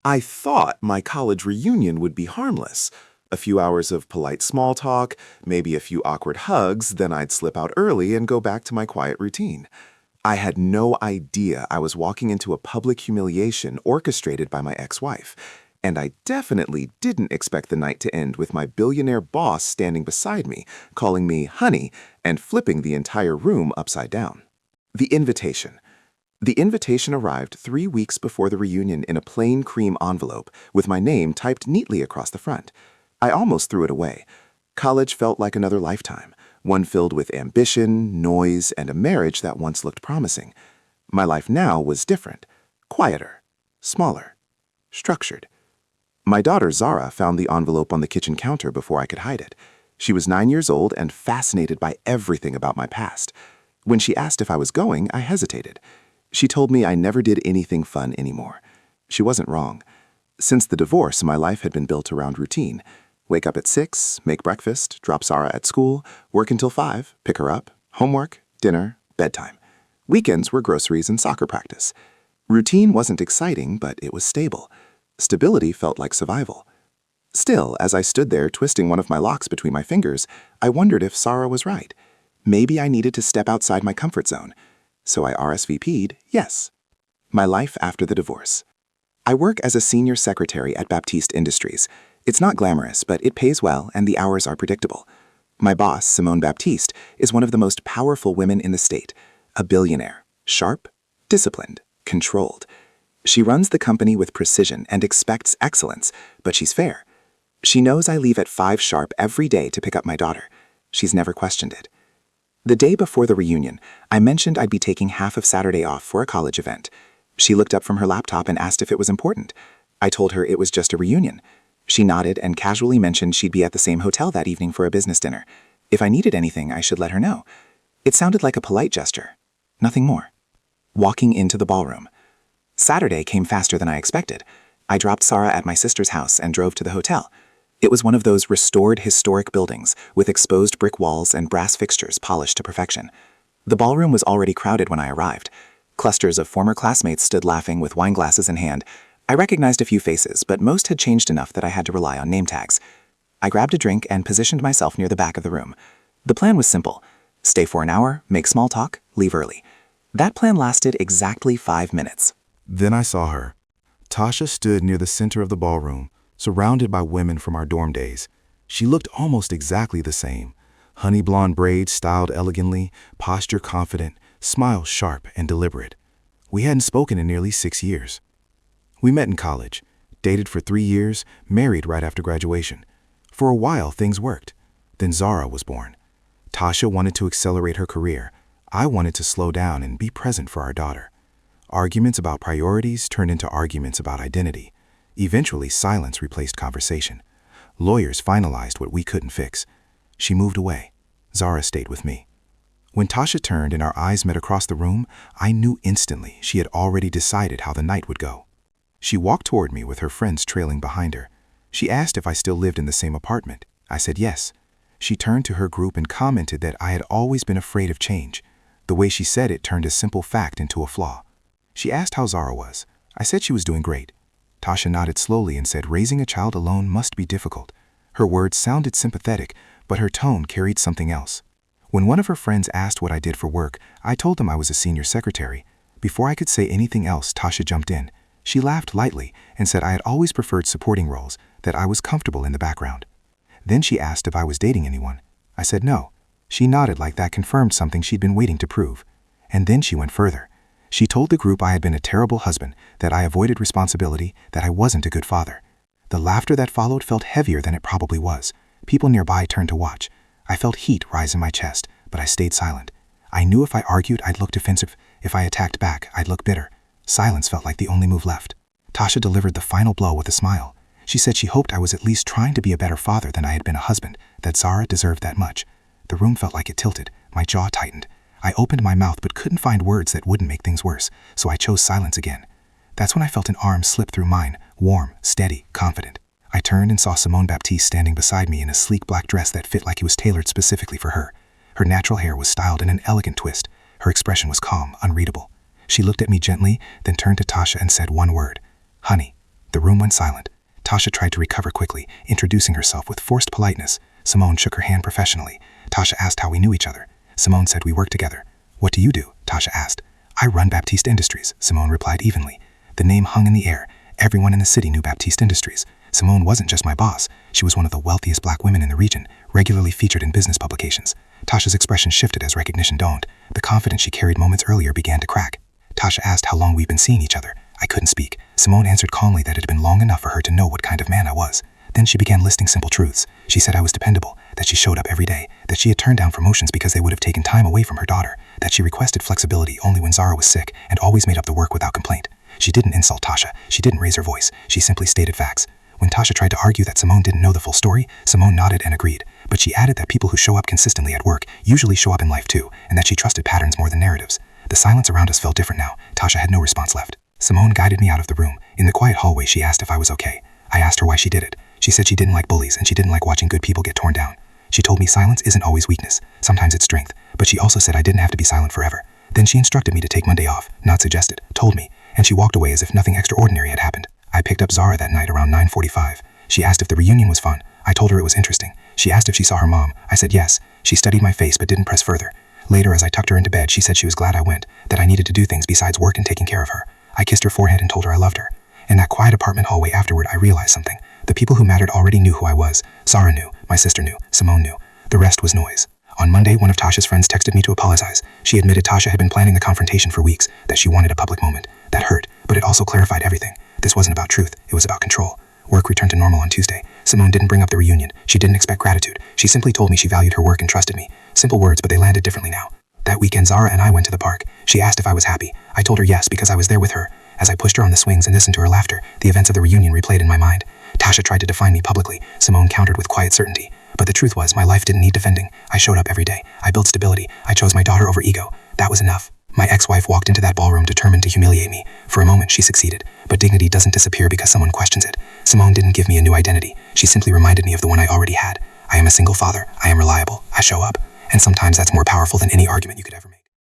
I thought my college reunion would be harmless. A few hours of polite small talk, maybe a few awkward hugs, then I'd slip out early and go back to my quiet routine. I had no idea I was walking into a public humiliation orchestrated by my ex-wife, and I definitely didn't expect the night to end with my billionaire boss standing beside me, calling me honey, and flipping the entire room upside down. The invitation. The invitation arrived 3 weeks before the reunion in a plain cream envelope with my name typed neatly across the front. I almost threw it away. College felt like another lifetime, one filled with ambition, noise, and a marriage that once looked promising. My life now was different, quieter, smaller, structured. My daughter Zara found the envelope on the kitchen counter before I could hide it. She was 9 years old and fascinated by everything about my past. When she asked if I was going, I hesitated. She told me I never did anything fun anymore. She wasn't wrong. Since the divorce, my life had been built around routine. Wake up at 6, make breakfast, drop Zara at school, work until 5, pick her up, homework, dinner, bedtime. Weekends were groceries and soccer practice. Routine wasn't exciting, but it was stable. Stability felt like survival. Still, as I stood there twisting one of my locks between my fingers, I wondered if Zara was right. Maybe I needed to step outside my comfort zone. So I RSVP'd yes. My life after the divorce. I work as a senior secretary at Baptiste Industries. It's not glamorous, but it pays well and the hours are predictable. My boss, Simone Baptiste, is one of the most powerful women in the state, a billionaire, sharp, disciplined, controlled. She runs the company with precision and expects excellence, but she's fair. She knows I leave at 5 sharp every day to pick up my daughter. She's never questioned it. The day before the reunion, I mentioned I'd be taking half of Saturday off for a college event. She looked up from her laptop and asked if it was important. I told her it was just a reunion. She nodded and casually mentioned she'd be at the same hotel that evening for a business dinner. If I needed anything, I should let her know. It sounded like a polite gesture. Nothing more. Walking into the ballroom. Saturday came faster than I expected. I dropped Zara at my sister's house and drove to the hotel. It was one of those restored historic buildings with exposed brick walls and brass fixtures polished to perfection. The ballroom was already crowded when I arrived. Clusters of former classmates stood laughing with wine glasses in hand. I recognized a few faces, but most had changed enough that I had to rely on name tags. I grabbed a drink and positioned myself near the back of the room. The plan was simple. Stay for an hour, make small talk, leave early. That plan lasted exactly 5 minutes. Then I saw her. Tasha stood near the center of the ballroom, surrounded by women from our dorm days. She looked almost exactly the same. Honey blonde braids styled elegantly, posture confident, smile sharp and deliberate. We hadn't spoken in nearly 6 years. We met in college, dated for 3 years, married right after graduation. For a while, things worked. Then Zara was born. Tasha wanted to accelerate her career. I wanted to slow down and be present for our daughter. Arguments about priorities turned into arguments about identity. Eventually, silence replaced conversation. Lawyers finalized what we couldn't fix. She moved away. Zara stayed with me. When Tasha turned and our eyes met across the room, I knew instantly she had already decided how the night would go. She walked toward me with her friends trailing behind her. She asked if I still lived in the same apartment. I said yes. She turned to her group and commented that I had always been afraid of change. The way she said it turned a simple fact into a flaw. She asked how Zara was. I said she was doing great. Tasha nodded slowly and said raising a child alone must be difficult. Her words sounded sympathetic, but her tone carried something else. When one of her friends asked what I did for work, I told them I was a senior secretary. Before I could say anything else, Tasha jumped in. She laughed lightly and said I had always preferred supporting roles, that I was comfortable in the background. Then she asked if I was dating anyone. I said no. She nodded like that confirmed something she'd been waiting to prove. And then she went further. She told the group I had been a terrible husband, that I avoided responsibility, that I wasn't a good father. The laughter that followed felt heavier than it probably was. People nearby turned to watch. I felt heat rise in my chest, but I stayed silent. I knew if I argued, I'd look defensive. If I attacked back, I'd look bitter. Silence felt like the only move left. Tasha delivered the final blow with a smile. She said she hoped I was at least trying to be a better father than I had been a husband, that Zara deserved that much. The room felt like it tilted. My jaw tightened. I opened my mouth but couldn't find words that wouldn't make things worse, so I chose silence again. That's when I felt an arm slip through mine, warm, steady, confident. I turned and saw Simone Baptiste standing beside me in a sleek black dress that fit like it was tailored specifically for her. Her natural hair was styled in an elegant twist. Her expression was calm, unreadable. She looked at me gently, then turned to Tasha and said one word, "Honey." The room went silent. Tasha tried to recover quickly, introducing herself with forced politeness. Simone shook her hand professionally. Tasha asked how we knew each other. Simone said we worked together. What do you do? Tasha asked. I run Baptiste Industries, Simone replied evenly. The name hung in the air. Everyone in the city knew Baptiste Industries. Simone wasn't just my boss. She was one of the wealthiest black women in the region, regularly featured in business publications. Tasha's expression shifted as recognition dawned. The confidence she carried moments earlier began to crack. Tasha asked how long we'd been seeing each other. I couldn't speak. Simone answered calmly that it had been long enough for her to know what kind of man I was. Then she began listing simple truths. She said I was dependable, that she showed up every day, that she had turned down promotions because they would have taken time away from her daughter, that she requested flexibility only when Zara was sick and always made up the work without complaint. She didn't insult Tasha. She didn't raise her voice. She simply stated facts. When Tasha tried to argue that Simone didn't know the full story, Simone nodded and agreed. But she added that people who show up consistently at work usually show up in life too, and that she trusted patterns more than narratives. The silence around us felt different now. Tasha had no response left. Simone guided me out of the room. In the quiet hallway, she asked if I was okay. I asked her why she did it. She said she didn't like bullies and she didn't like watching good people get torn down. She told me silence isn't always weakness. Sometimes it's strength. But she also said I didn't have to be silent forever. Then she instructed me to take Monday off, not suggested, told me, and she walked away as if nothing extraordinary had happened. I picked up Zara that night around 9:45. She asked if the reunion was fun. I told her it was interesting. She asked if she saw her mom. I said yes. She studied my face but didn't press further. Later, as I tucked her into bed, she said she was glad I went, that I needed to do things besides work and taking care of her. I kissed her forehead and told her I loved her. In that quiet apartment hallway afterward, I realized something. The people who mattered already knew who I was. Zara knew. My sister knew. Simone knew. The rest was noise. On Monday, one of Tasha's friends texted me to apologize. She admitted Tasha had been planning the confrontation for weeks, that she wanted a public moment. That hurt, but it also clarified everything. This wasn't about truth. It was about control. Work returned to normal on Tuesday. Simone didn't bring up the reunion. She didn't expect gratitude. She simply told me she valued her work and trusted me. Simple words, but they landed differently now. That weekend, Zara and I went to the park. She asked if I was happy. I told her yes because I was there with her. As I pushed her on the swings and listened to her laughter, the events of the reunion replayed in my mind. Tasha tried to define me publicly. Simone countered with quiet certainty. But the truth was, my life didn't need defending. I showed up every day. I built stability. I chose my daughter over ego. That was enough. My ex-wife walked into that ballroom determined to humiliate me. For a moment, she succeeded. But dignity doesn't disappear because someone questions it. Simone didn't give me a new identity. She simply reminded me of the one I already had. I am a single father. I am reliable. I show up. And sometimes that's more powerful than any argument you could ever make.